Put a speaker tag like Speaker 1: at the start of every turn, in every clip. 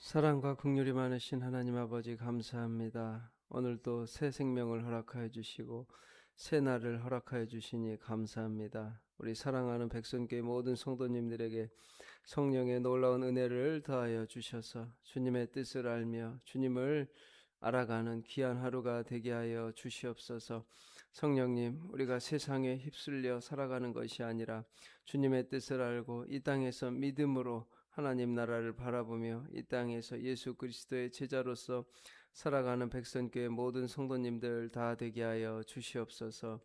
Speaker 1: 사랑과 긍휼이 많으신 하나님 아버지 감사합니다. 오늘도 새 생명을 허락하여 주시고 새 날을 허락하여 주시니 감사합니다. 우리 사랑하는 백성교회 모든 성도님들에게 성령의 놀라운 은혜를 더하여 주셔서 주님의 뜻을 알며 주님을 알아가는 귀한 하루가 되게 하여 주시옵소서. 성령님, 우리가 세상에 휩쓸려 살아가는 것이 아니라 주님의 뜻을 알고 이 땅에서 믿음으로 하나님 나라를 바라보며 이 땅에서 예수 그리스도의 제자로서 살아가는 백성교회 모든 성도님들 다 되게 하여 주시옵소서.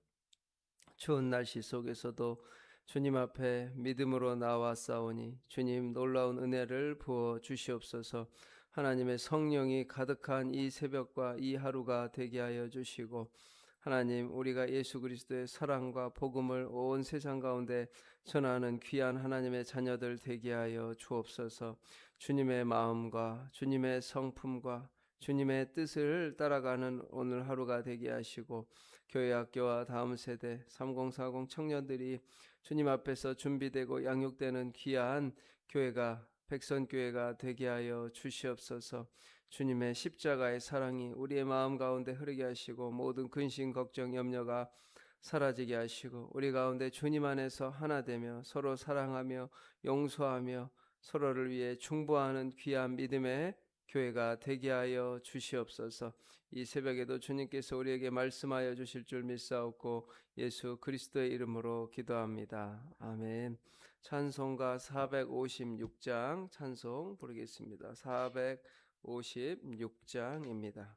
Speaker 1: 추운 날씨 속에서도 주님 앞에 믿음으로 나와 싸우니 주님 놀라운 은혜를 부어 주시옵소서. 하나님의 성령이 가득한 이 새벽과 이 하루가 되게 하여 주시고, 하나님, 우리가 예수 그리스도의 사랑과 복음을 온 세상 가운데 전하는 귀한 하나님의 자녀들 되게 하여 주옵소서. 주님의 마음과 주님의 성품과 주님의 뜻을 따라가는 오늘 하루가 되게 하시고, 교회 학교와 다음 세대 3040 청년들이 주님 앞에서 준비되고 양육되는 귀한 교회가 백선교회가 되게 하여 주시옵소서. 주님의 십자가의 사랑이 우리의 마음 가운데 흐르게 하시고 모든 근심 걱정 염려가 사라지게 하시고 우리 가운데 주님 안에서 하나 되며 서로 사랑하며 용서하며 서로를 위해 중보하는 귀한 믿음의 교회가 되게 하여 주시옵소서. 이 새벽에도 주님께서 우리에게 말씀하여 주실 줄 믿사옵고 예수 그리스도의 이름으로 기도합니다. 아멘. 찬송가 456장 찬송 부르겠습니다. 456장입니다.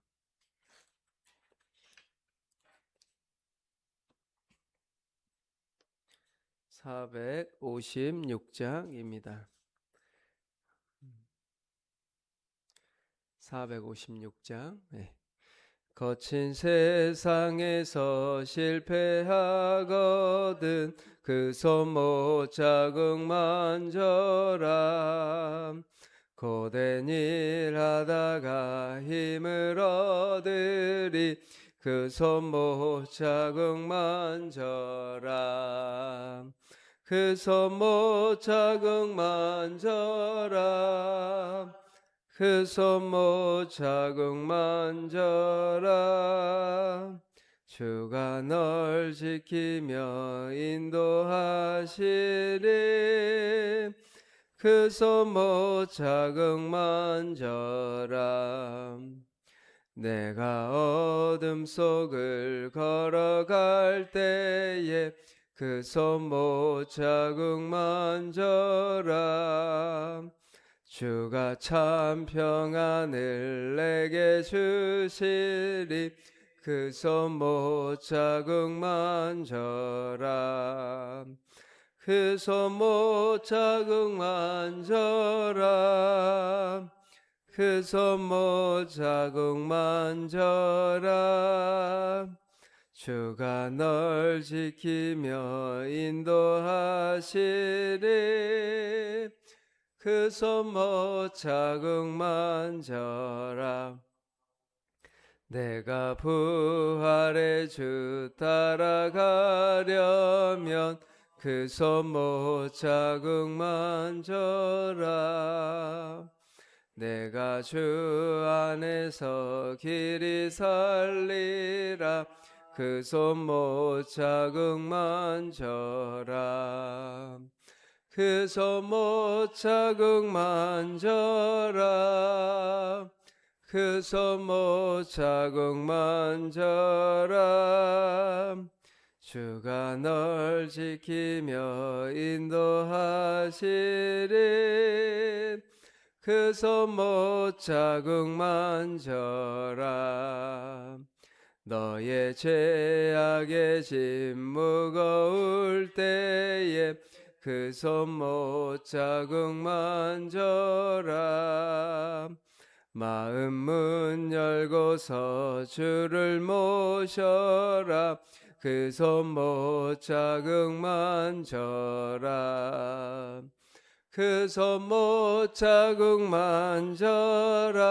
Speaker 1: 456장입니다. 456장. 네. 거친 세상에서 실패하거든 그 손 못 자국 만져라. 고된 일 하다가 힘을 얻으리 그 손 못 자국 만져라. 그 손 못 자국 만져라. 그 손 못 자국 만져라. 주가 널 지키며 인도하시리. 그 손 못 자국 만져라. 내가 어둠 속을 걸어갈 때에 그 손 못 자국 만져라. 주가 참 평안을 내게 주시리. 그 손 못 자국 만져라. 그 손 못 자국 만져라. 그 손 못 자국 만져라. 주가 널 지키며 인도하시리. 그 손 못 자국 만져라. 내가 부활의 주 따라가려면 그 손 못 자국 만져라. 내가 주 안에서 길이 살리라. 그 손 못 자국 만져라. 그 손 못 자국 만져라. 그 손 못 자국 만져라. 주가 널 지키며 인도하시리. 그 손 못 자국 만져라. 너의 죄악의 짐 무거울 때에 그 손 못 자국 만져라. 마음 문 열고서 주를 모셔라. 그 손 못 자국 만져라. 그 손 못 자국 만져라.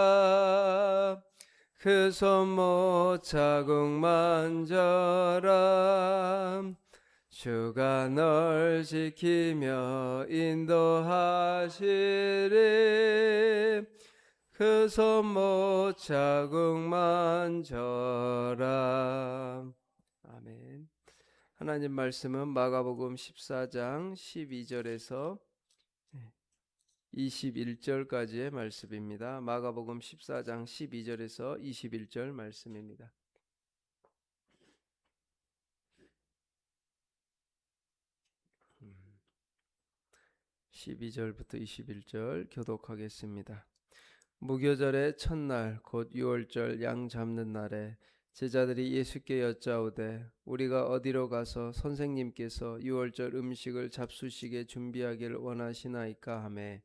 Speaker 1: 그 손 못 자국 만져라. 주가 널 지키며 인도하시리. 그 손 못 자국만 져라. 아멘. 하나님 말씀은 마가복음 14장 12절에서 21절까지의 말씀입니다. 마가복음 14장 12절에서 21절 말씀입니다. 12절부터 21절 교독하겠습니다. 무교절의 첫날 곧 유월절 양 잡는 날에 제자들이 예수께 여짜오되 우리가 어디로 가서 선생님께서 유월절 음식을 잡수시게 준비하기를 원하시나이까 하매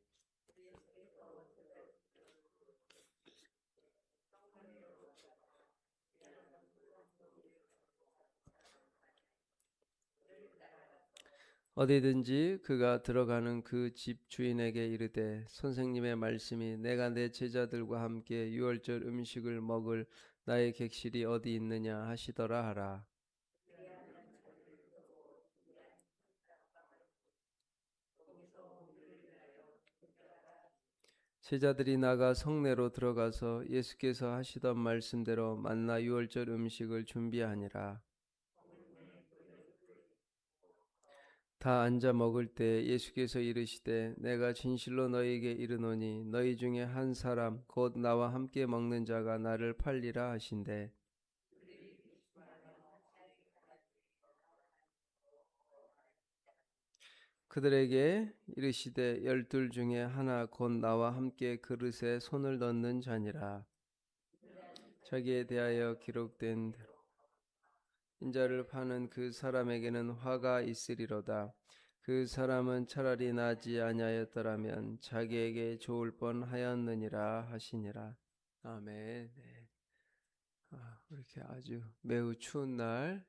Speaker 1: 어디든지 그가 들어가는 그 집 주인에게 이르되 선생님의 말씀이 내가 내 제자들과 함께 유월절 음식을 먹을 나의 객실이 어디 있느냐 하시더라 하라. 제자들이 나가 성내로 들어가서 예수께서 하시던 말씀대로 만나 유월절 음식을 준비하니라. 다 앉아 먹을 때 예수께서 이르시되 내가 진실로 너희에게 이르노니 너희 중에 한 사람 곧 나와 함께 먹는 자가 나를 팔리라 하신대. 그들에게 이르시되 열둘 중에 하나 곧 나와 함께 그릇에 손을 넣는 자니라. 자기에 대하여 기록된 대로 인자를 파는 그 사람에게는 화가 있으리로다. 그 사람은 차라리 나지 아니하였더라면 자기에게 좋을 뻔하였느니라 하시니라. 아멘. 네. 이렇게 아주 매우 추운 날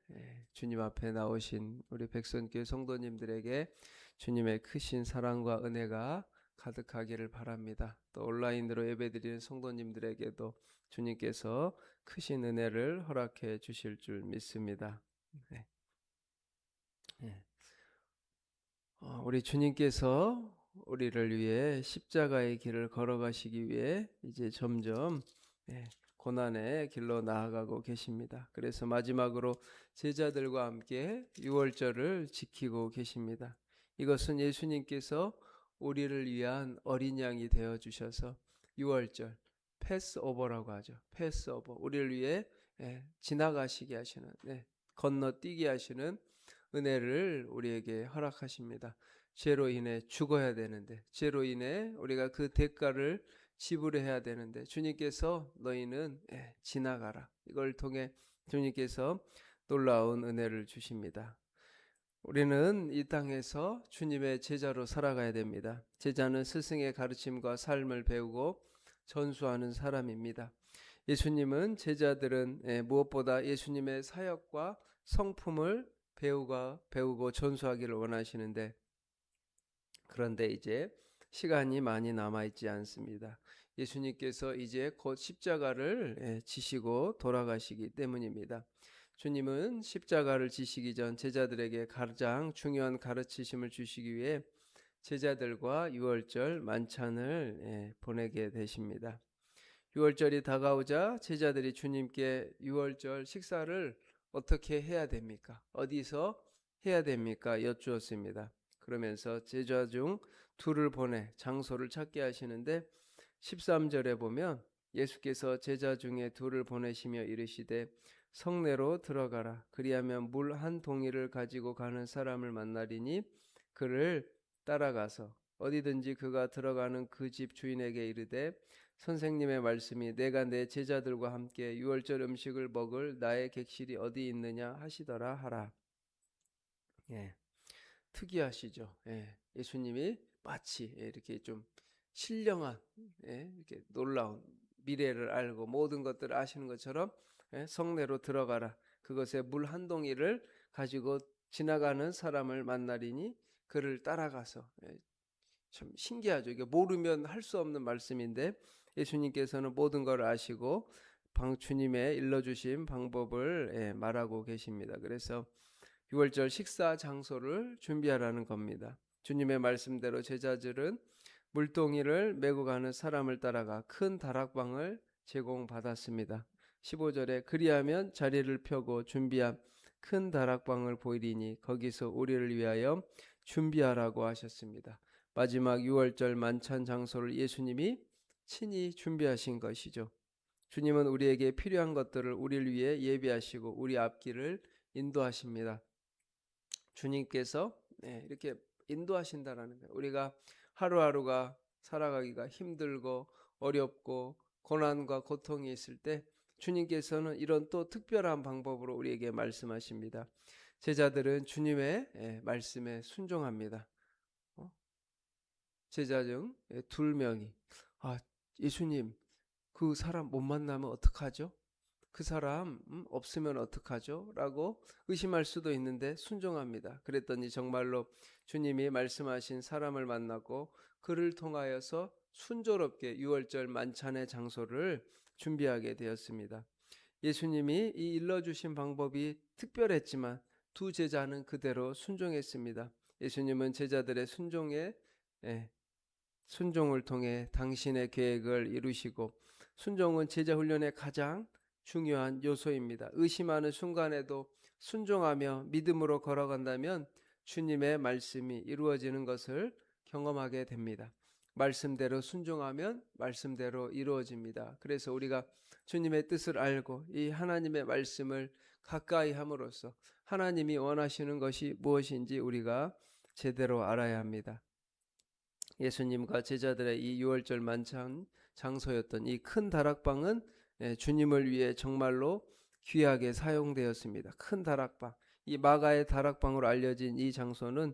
Speaker 1: 주님 앞에 나오신 우리 백성교회 성도님들에게 주님의 크신 사랑과 은혜가 가득하기를 바랍니다. 또 온라인으로 예배드리는 성도님들에게도 주님께서 크신 은혜를 허락해 주실 줄 믿습니다. 네. 네. 우리 주님께서 우리를 위해 십자가의 길을 걸어가시기 위해 이제 점점 고난의 길로 나아가고 계십니다. 그래서 마지막으로 제자들과 함께 유월절을 지키고 계십니다. 이것은 예수님께서 우리를 위한 어린 양이 되어 주셔서 유월절 패스오버라고 하죠. 패스오버 우리를 위해 지나가시게 하시는 건너뛰게 하시는 은혜를 우리에게 허락하십니다. 죄로 인해 죽어야 되는데 죄로 인해 우리가 그 대가를 지불해야 되는데 주님께서 너희는 지나가라. 이걸 통해 주님께서 놀라운 은혜를 주십니다. 우리는 이 땅에서 주님의 제자로 살아가야 됩니다. 제자는 스승의 가르침과 삶을 배우고 전수하는 사람입니다. 예수님은 제자들은 무엇보다 예수님의 사역과 성품을 배우고 전수하기를 원하시는데 그런데 이제 시간이 많이 남아있지 않습니다. 예수님께서 이제 곧 십자가를 지시고 돌아가시기 때문입니다. 주님은 십자가를 지시기 전 제자들에게 가장 중요한 가르치심을 주시기 위해 제자들과 유월절 만찬을 보내게 되십니다. 유월절이 다가오자 제자들이 주님께 유월절 식사를 어떻게 해야 됩니까? 어디서 해야 됩니까? 여쭈었습니다. 그러면서 제자 중 둘을 보내 장소를 찾게 하시는데 13절에 보면 예수께서 제자 중에 둘을 보내시며 이르시되 성내로 들어가라. 그리하면 물 한 동이를 가지고 가는 사람을 만나리니 그를 따라가서 어디든지 그가 들어가는 그 집 주인에게 이르되 선생님의 말씀이 내가 내 제자들과 함께 유월절 음식을 먹을 나의 객실이 어디 있느냐 하시더라 하라. 특이하시죠. 예수님이 마치 이렇게 좀 신령한 이렇게 놀라운 미래를 알고 모든 것들을 아시는 것처럼 성내로 들어가라. 그것에 물 한 동이를 가지고 지나가는 사람을 만나리니 그를 따라가서 참 신기하죠. 이게 모르면 할 수 없는 말씀인데 예수님께서는 모든 걸 아시고 주님의 일러주신 방법을 말하고 계십니다. 그래서 유월절 식사 장소를 준비하라는 겁니다. 주님의 말씀대로 제자들은 물동이를 메고 가는 사람을 따라가 큰 다락방을 제공받았습니다. 15절에 그리하면 자리를 펴고 준비한 큰 다락방을 보이리니 거기서 우리를 위하여 준비하라고 하셨습니다. 마지막 6월절 만찬 장소를 예수님이 친히 준비하신 것이죠. 주님은 우리에게 필요한 것들을 우리를 위해 예비하시고 우리 앞길을 인도하십니다. 주님께서 이렇게 인도하신다라는 거예요. 우리가 하루하루가 살아가기가 힘들고 어렵고 고난과 고통이 있을 때 주님께서는 이런 또 특별한 방법으로 우리에게 말씀하십니다. 제자들은 주님의 말씀에 순종합니다. 제자 중 2명이 예수님 그 사람 못 만나면 어떡하죠? 그 사람 없으면 어떡하죠? 라고 의심할 수도 있는데 순종합니다. 그랬더니 정말로 주님이 말씀하신 사람을 만났고 그를 통하여서 순조롭게 6월절 만찬의 장소를 준비하게 되었습니다. 예수님이 이 일러주신 방법이 특별했지만 두 제자는 그대로 순종했습니다. 예수님은 제자들의 순종을 통해 당신의 계획을 이루시고 순종은 제자 훈련의 가장 중요한 요소입니다. 의심하는 순간에도 순종하며 믿음으로 걸어간다면 주님의 말씀이 이루어지는 것을 경험하게 됩니다. 말씀대로 순종하면 말씀대로 이루어집니다. 그래서 우리가 주님의 뜻을 알고 이 하나님의 말씀을 가까이 함으로써 하나님이 원하시는 것이 무엇인지 우리가 제대로 알아야 합니다. 예수님과 제자들의 이 6월절 만찬 장소였던 이 큰 다락방은 주님을 위해 정말로 귀하게 사용되었습니다. 큰 다락방, 이 마가의 다락방으로 알려진 이 장소는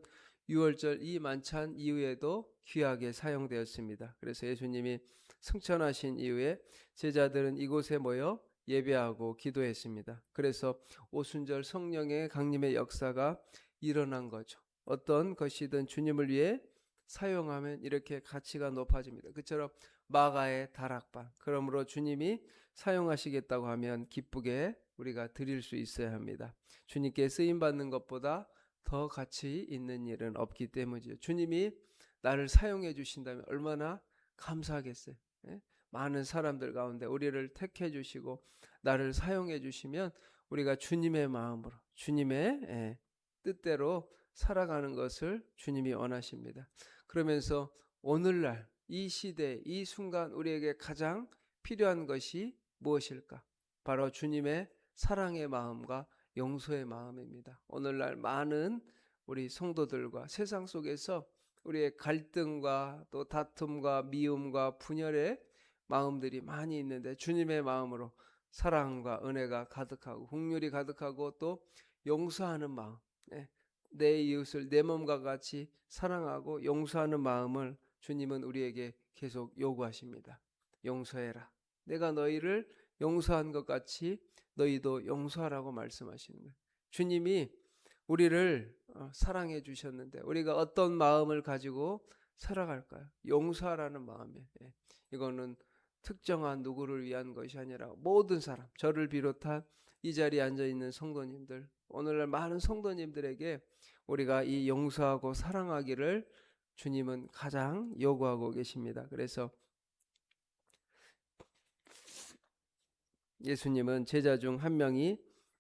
Speaker 1: 6월절 이 만찬 이후에도 귀하게 사용되었습니다. 그래서 예수님이 승천하신 이후에 제자들은 이곳에 모여 예배하고 기도했습니다. 그래서 오순절 성령의 강림의 역사가 일어난 거죠. 어떤 것이든 주님을 위해 사용하면 이렇게 가치가 높아집니다. 그처럼 마가의 다락방, 그러므로 주님이 사용하시겠다고 하면 기쁘게 우리가 드릴 수 있어야 합니다. 주님께 쓰임받는 것보다 더 가치 있는 일은 없기 때문이죠. 주님이 나를 사용해 주신다면 얼마나 감사하겠어요. 많은 사람들 가운데 우리를 택해 주시고 나를 사용해 주시면 우리가 주님의 마음으로 주님의 뜻대로 살아가는 것을 주님이 원하십니다. 그러면서 오늘날 이 시대 이 순간 우리에게 가장 필요한 것이 무엇일까? 바로 주님의 사랑의 마음과 용서의 마음입니다. 오늘날 많은 우리 성도들과 세상 속에서 우리의 갈등과 또 다툼과 미움과 분열의 마음들이 많이 있는데 주님의 마음으로 사랑과 은혜가 가득하고 긍휼이 가득하고 또 용서하는 마음, 내 이웃을 내 몸과 같이 사랑하고 용서하는 마음을 주님은 우리에게 계속 요구하십니다. 용서해라. 내가 너희를 용서한 것 같이 너희도 용서하라고 말씀하시는 거예요. 주님이 우리를 사랑해 주셨는데 우리가 어떤 마음을 가지고 살아갈까요? 용서하라는 마음이에요. 이거는 특정한 누구를 위한 것이 아니라 모든 사람, 저를 비롯한 이 자리에 앉아있는 성도님들, 오늘날 많은 성도님들에게 우리가 이 용서하고 사랑하기를 주님은 가장 요구하고 계십니다. 그래서 예수님은 제자 중 한 명이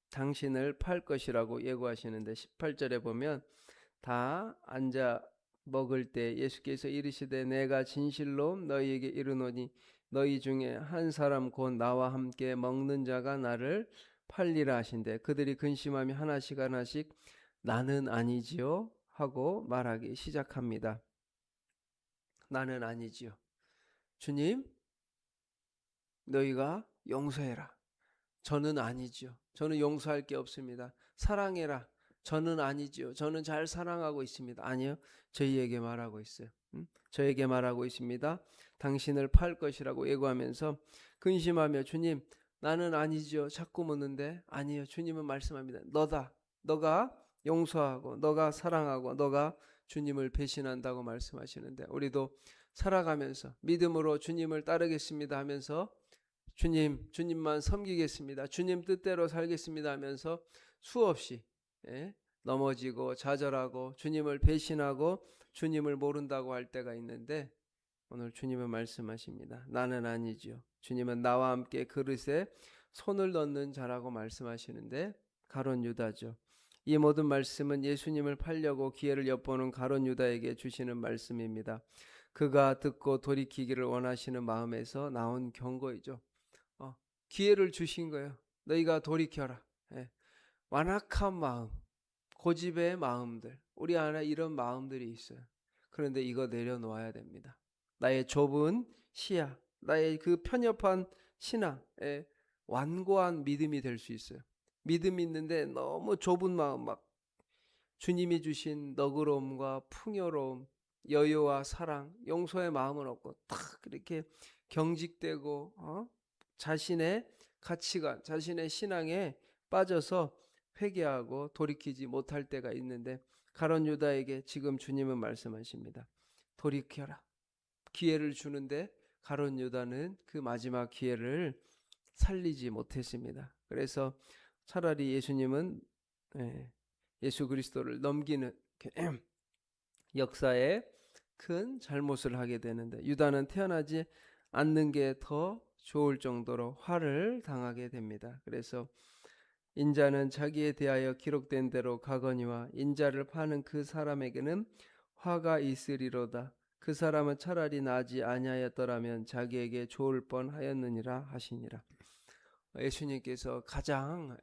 Speaker 1: 당신을 팔 것이라고 예고하시는데 18절에 보면 다 앉아 먹을 때 예수께서 이르시되 내가 진실로 너희에게 이르노니 너희 중에 한 사람 곧 나와 함께 먹는 자가 나를 팔리라 하신대 그들이 근심하며 하나씩 하나씩 나는 아니지요 하고 말하기 시작합니다. 나는 아니지요. 주님, 너희가 용서해라. 저는 아니지요. 저는 용서할 게 없습니다. 사랑해라. 저는 아니지요. 저는 잘 사랑하고 있습니다. 아니요. 저희에게 말하고 있어요. 저에게 말하고 있습니다. 당신을 팔 것이라고 예고하면서 근심하며 주님, 나는 아니지요. 자꾸 묻는데 아니요. 주님은 말씀합니다. 너다. 너가 용서하고 너가 사랑하고 너가 주님을 배신한다고 말씀하시는데 우리도 살아가면서 믿음으로 주님을 따르겠습니다 하면서 주님만 섬기겠습니다. 주님 뜻대로 살겠습니다 하면서 수없이 넘어지고 좌절하고 주님을 배신하고 주님을 모른다고 할 때가 있는데 오늘 주님은 말씀하십니다. 나는 아니지요. 주님은 나와 함께 그릇에 손을 넣는 자라고 말씀하시는데 가룟 유다죠. 이 모든 말씀은 예수님을 팔려고 기회를 엿보는 가룟 유다에게 주시는 말씀입니다. 그가 듣고 돌이키기를 원하시는 마음에서 나온 경고이죠. 기회를 주신 거예요. 너희가 돌이켜라. 예. 완악한 마음, 고집의 마음들, 우리 안에 이런 마음들이 있어요. 그런데 이거 내려놓아야 됩니다. 나의 좁은 시야, 나의 그 편협한 신앙에 완고한 믿음이 될 수 있어요. 믿음이 있는데 너무 좁은 마음, 막 주님이 주신 너그러움과 풍요로움, 여유와 사랑, 용서의 마음은 없고 탁 이렇게 경직되고 자신의 가치관, 자신의 신앙에 빠져서 회개하고 돌이키지 못할 때가 있는데 가룟 유다에게 지금 주님은 말씀하십니다. 돌이켜라. 기회를 주는데 가룟 유다는 그 마지막 기회를 살리지 못했습니다. 그래서 차라리 예수님은 예수 그리스도를 넘기는 역사에 큰 잘못을 하게 되는데 유다는 태어나지 않는 게 더 좋을 정도로 화를 당하게 됩니다. 그래서 인자는 자기에 대하여 기록된 대로 가거니와 인자를 파는 그 사람에게는 화가 있으리로다. 그 사람은 차라리 나지 아니하였더라면 자기에게 좋을 뻔하였느니라 하시니라. 예수님께서 가장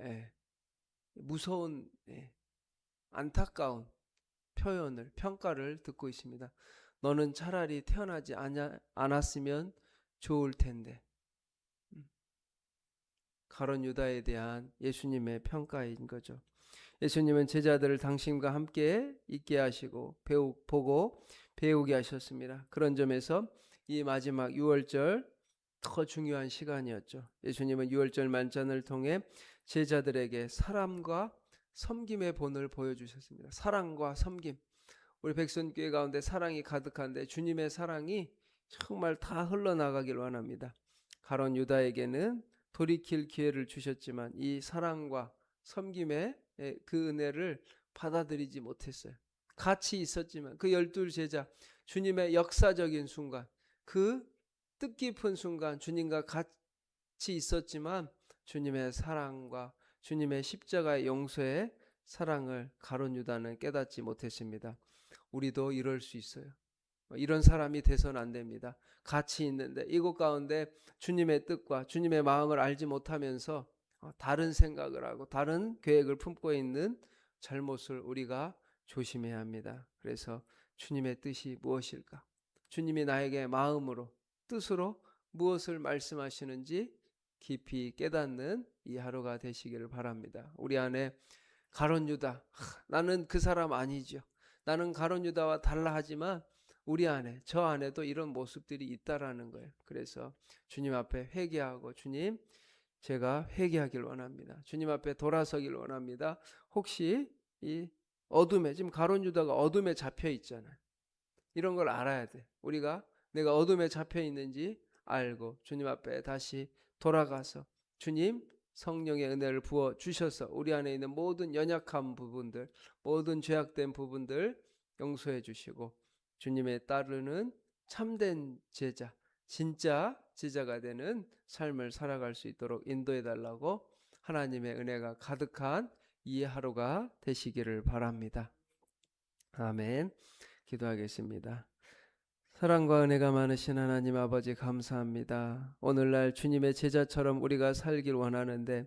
Speaker 1: 무서운 안타까운 표현을 평가를 듣고 있습니다. 너는 차라리 태어나지 않았으면 좋을 텐데. 가룟 유다에 대한 예수님의 평가인 거죠. 예수님은 제자들을 당신과 함께 있게 하시고 보고 배우게 하셨습니다. 그런 점에서 이 마지막 유월절 더 중요한 시간이었죠. 예수님은 유월절 만찬을 통해 제자들에게 사람과 섬김의 본을 보여주셨습니다. 사랑과 섬김. 우리 백선교회 가운데 사랑이 가득한데 주님의 사랑이 정말 다 흘러나가길 원합니다. 가룟 유다에게는 돌이킬 기회를 주셨지만 이 사랑과 섬김의 그 은혜를 받아들이지 못했어요. 같이 있었지만 그 12 제자 주님의 역사적인 순간, 그 뜻깊은 순간 주님과 같이 있었지만 주님의 사랑과 주님의 십자가의 용서의 사랑을 가룟 유다는 깨닫지 못했습니다. 우리도 이럴 수 있어요. 이런 사람이 돼서는 안 됩니다. 같이 있는데 이곳 가운데 주님의 뜻과 주님의 마음을 알지 못하면서 다른 생각을 하고 다른 계획을 품고 있는 잘못을 우리가 조심해야 합니다. 그래서 주님의 뜻이 무엇일까? 주님이 나에게 마음으로 뜻으로 무엇을 말씀하시는지 깊이 깨닫는 이 하루가 되시기를 바랍니다. 우리 안에 가룟 유다, 나는 그 사람 아니죠. 나는 가룟 유다와 달라 하지만 우리 안에, 저 안에도 이런 모습들이 있다라는 거예요. 그래서 주님 앞에 회개하고 주님, 제가 회개하길 원합니다. 주님 앞에 돌아서길 원합니다. 혹시 이 어둠에, 지금 가룟 유다가 어둠에 잡혀 있잖아요. 이런 걸 알아야 돼. 우리가 내가 어둠에 잡혀 있는지 알고 주님 앞에 다시 돌아가서 주님 성령의 은혜를 부어 주셔서 우리 안에 있는 모든 연약한 부분들, 모든 죄악된 부분들 용서해 주시고 주님의 따르는 참된 제자, 진짜 제자가 되는 삶을 살아갈 수 있도록 인도해 달라고 하나님의 은혜가 가득한 이 하루가 되시기를 바랍니다. 아멘. 기도하겠습니다. 사랑과 은혜가 많으신 하나님 아버지 감사합니다. 오늘날 주님의 제자처럼 우리가 살길 원하는데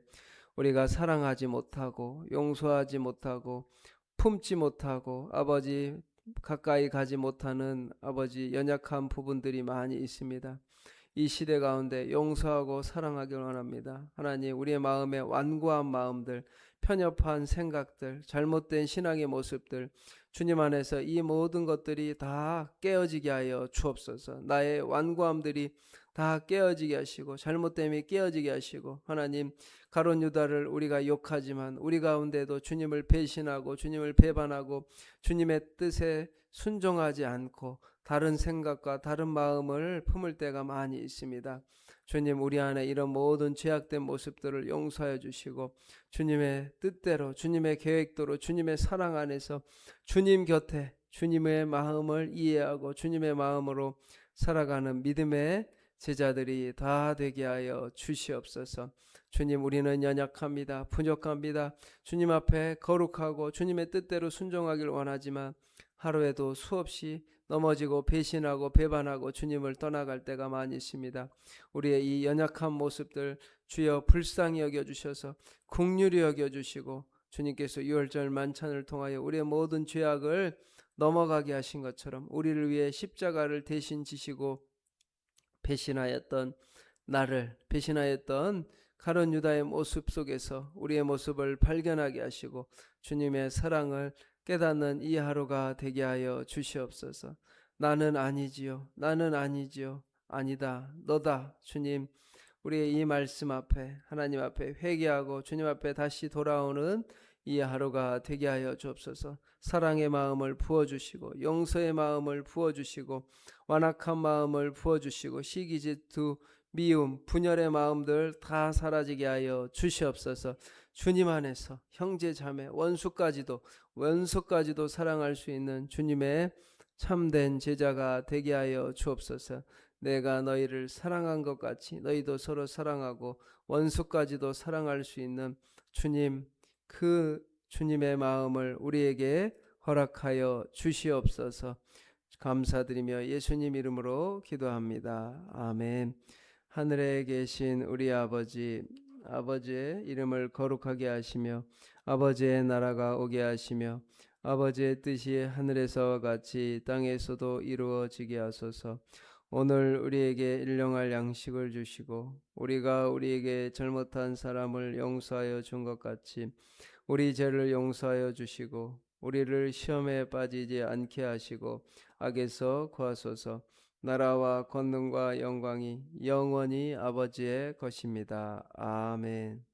Speaker 1: 우리가 사랑하지 못하고 용서하지 못하고 품지 못하고 아버지 가까이 가지 못하는 아버지 연약한 부분들이 많이 있습니다. 이 시대 가운데 용서하고 사랑하길 원합니다. 하나님, 우리의 마음에 완고한 마음들, 편협한 생각들, 잘못된 신앙의 모습들, 주님 안에서 이 모든 것들이 다 깨어지게 하여 주옵소서. 나의 완고함들이 다 깨어지게 하시고 잘못됨이 깨어지게 하시고 하나님, 가룟 유다를 우리가 욕하지만 우리 가운데도 주님을 배신하고 주님을 배반하고 주님의 뜻에 순종하지 않고 다른 생각과 다른 마음을 품을 때가 많이 있습니다. 주님, 우리 안에 이런 모든 죄악된 모습들을 용서하여 주시고 주님의 뜻대로 주님의 계획대로 주님의 사랑 안에서 주님 곁에 주님의 마음을 이해하고 주님의 마음으로 살아가는 믿음의 제자들이 다 되게 하여 주시옵소서. 주님, 우리는 연약합니다. 부족합니다. 주님 앞에 거룩하고 주님의 뜻대로 순종하길 원하지만 하루에도 수없이 넘어지고 배신하고 배반하고 주님을 떠나갈 때가 많이 있습니다. 우리의 이 연약한 모습들 주여 불쌍히 여겨주셔서 긍휼히 여겨주시고 주님께서 유월절 만찬을 통하여 우리의 모든 죄악을 넘어가게 하신 것처럼 우리를 위해 십자가를 대신 지시고 배신하였던 가룟 유다의 모습 속에서 우리의 모습을 발견하게 하시고 주님의 사랑을 깨닫는 이 하루가 되게 하여 주시옵소서. 나는 아니지요. 아니다. 너다. 주님, 우리의 이 말씀 앞에 하나님 앞에 회개하고 주님 앞에 다시 돌아오는 이 하루가 되게 하여 주옵소서. 사랑의 마음을 부어주시고 용서의 마음을 부어주시고 완악한 마음을 부어주시고 시기 질투 미움 분열의 마음들 다 사라지게 하여 주시옵소서. 주님 안에서 형제 자매 원수까지도 사랑할 수 있는 주님의 참된 제자가 되게 하여 주옵소서. 내가 너희를 사랑한 것 같이 너희도 서로 사랑하고 원수까지도 사랑할 수 있는 주님, 그 주님의 마음을 우리에게 허락하여 주시옵소서. 감사드리며 예수님 이름으로 기도합니다. 아멘. 하늘에 계신 우리 아버지, 아버지의 이름을 거룩하게 하시며 아버지의 나라가 오게 하시며 아버지의 뜻이 하늘에서와 같이 땅에서도 이루어지게 하소서. 오늘 우리에게 일용할 양식을 주시고 우리가 우리에게 잘못한 사람을 용서하여 준 것 같이 우리 죄를 용서하여 주시고 우리를 시험에 빠지지 않게 하시고 악에서 구하소서. 나라와 권능과 영광이 영원히 아버지의 것입니다. 아멘.